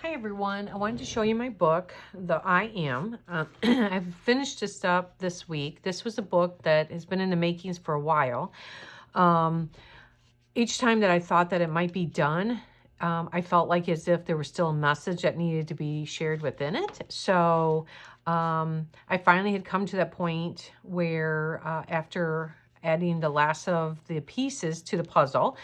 Hi everyone, I wanted to show you my book, The I Am. I've finished this up this week. This was a book that has been in the makings for a while. Each time that I thought that it might be done, I felt like as if there was still a message that needed to be shared within it. So I finally had come to that point where after adding the last of the pieces to the puzzle,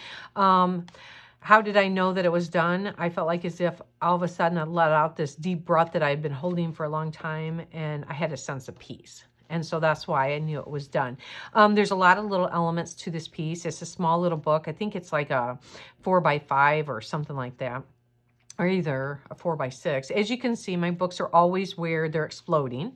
how did I know that it was done? I felt like as if all of a sudden I let out this deep breath that I had been holding for a long time, and I had a sense of peace. And so that's why I knew it was done. There's a lot of little elements to this piece. It's a small little book. I think it's like a 4x5 or something like that, or either a 4x6. As you can see, my books are always where they're exploding.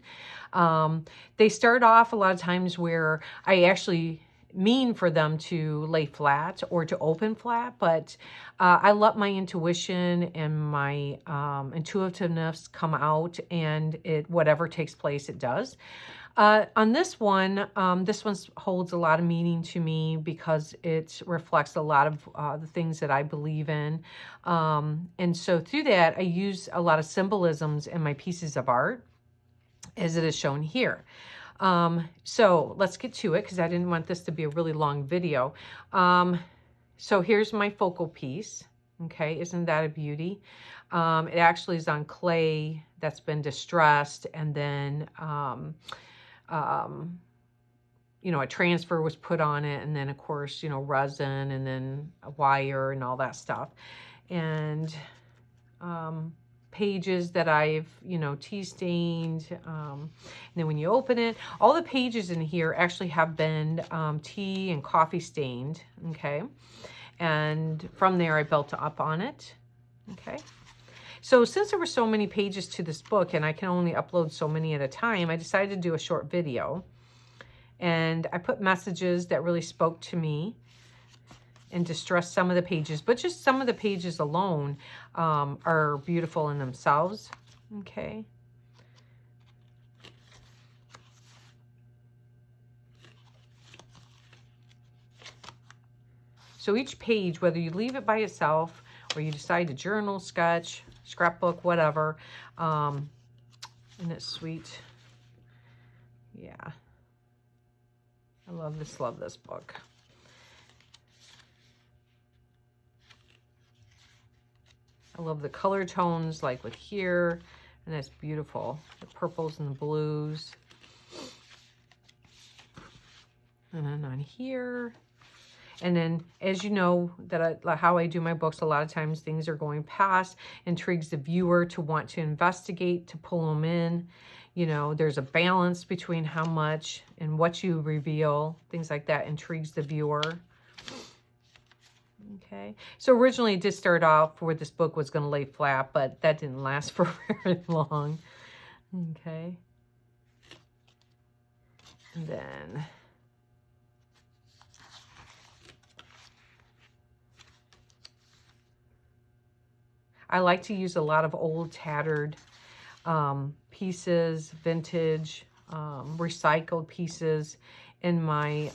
They start off a lot of times where I actually mean for them to lay flat or to open flat, but I let my intuition and my intuitiveness come out, and whatever takes place, it does. On this one holds a lot of meaning to me because it reflects a lot of the things that I believe in. And so through that, I use a lot of symbolisms in my pieces of art, as it is shown here. So let's get to it because I didn't want this to be a really long video. So here's my focal piece. Okay, isn't that a beauty? It actually is on clay that's been distressed, and then you know, a transfer was put on it, and then of course, you know, resin, and then a wire and all that stuff. And pages that I've, you know, tea stained. And then when you open it, all the pages in here actually have been tea and coffee stained. Okay. And from there I built up on it. Okay. So since there were so many pages to this book and I can only upload so many at a time, I decided to do a short video. And I put messages that really spoke to me and distressed some of the pages, but just some of the pages alone are beautiful in themselves. Okay. So each page, whether you leave it by itself or you decide to journal, sketch, scrapbook, whatever, and it's sweet. Yeah. I love this book. I love the color tones, like with here, and that's beautiful. The purples and the blues. And then on here. And then, as you know, how I do my books, a lot of times things are going past, intrigues the viewer to want to investigate, to pull them in. You know, there's a balance between how much and what you reveal. Things like that intrigues the viewer. Okay, so originally it did start off where this book was going to lay flat, but that didn't last for very long. Okay. And then I like to use a lot of old tattered pieces, vintage, recycled pieces in my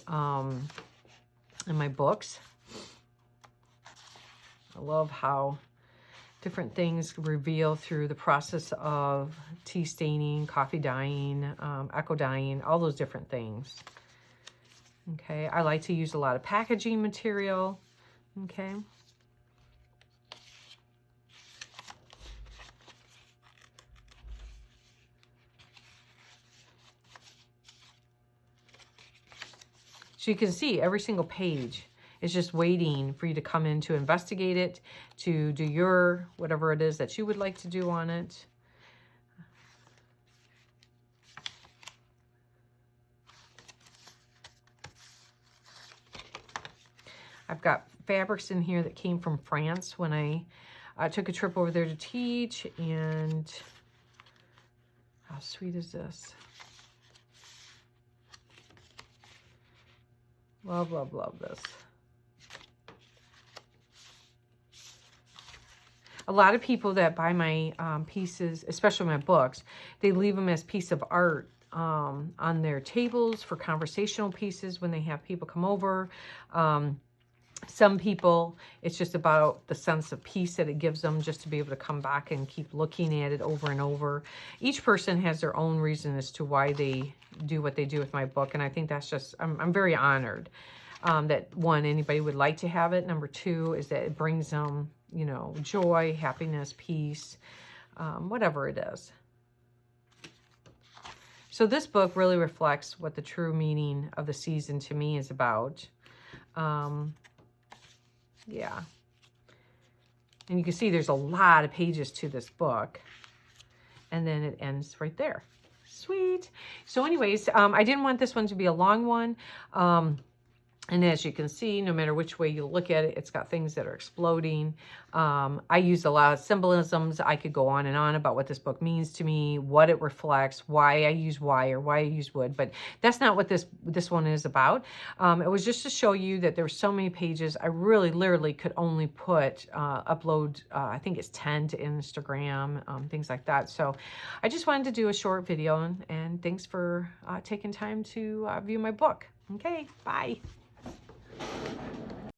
books. I love how different things reveal through the process of tea staining, coffee dyeing, eco dyeing, all those different things. Okay, I like to use a lot of packaging material. Okay. So you can see every single page is just waiting for you to come in to investigate it, to do your, whatever it is that you would like to do on it. I've got fabrics in here that came from France when I took a trip over there to teach, and how sweet is this? Love, love, love this. A lot of people that buy my pieces, especially my books, they leave them as piece of art on their tables for conversational pieces when they have people come over. Some people, it's just about the sense of peace that it gives them just to be able to come back and keep looking at it over and over. Each person has their own reason as to why they do what they do with my book. And I think that's just, I'm very honored that, one, anybody would like to have it. Number two is that it brings them, you know, joy, happiness, peace, whatever it is. So this book really reflects what the true meaning of the season to me is about. Yeah. And you can see there's a lot of pages to this book. And then it ends right there. Sweet. So anyways, I didn't want this one to be a long one. And as you can see, no matter which way you look at it, it's got things that are exploding. I used a lot of symbolisms. I could go on and on about what this book means to me, what it reflects, why I use wire, why I use wood. But that's not what this one is about. It was just to show you that there were so many pages. I really literally could only upload, I think it's 10 to Instagram, things like that. So I just wanted to do a short video. And thanks for taking time to view my book. Okay, bye.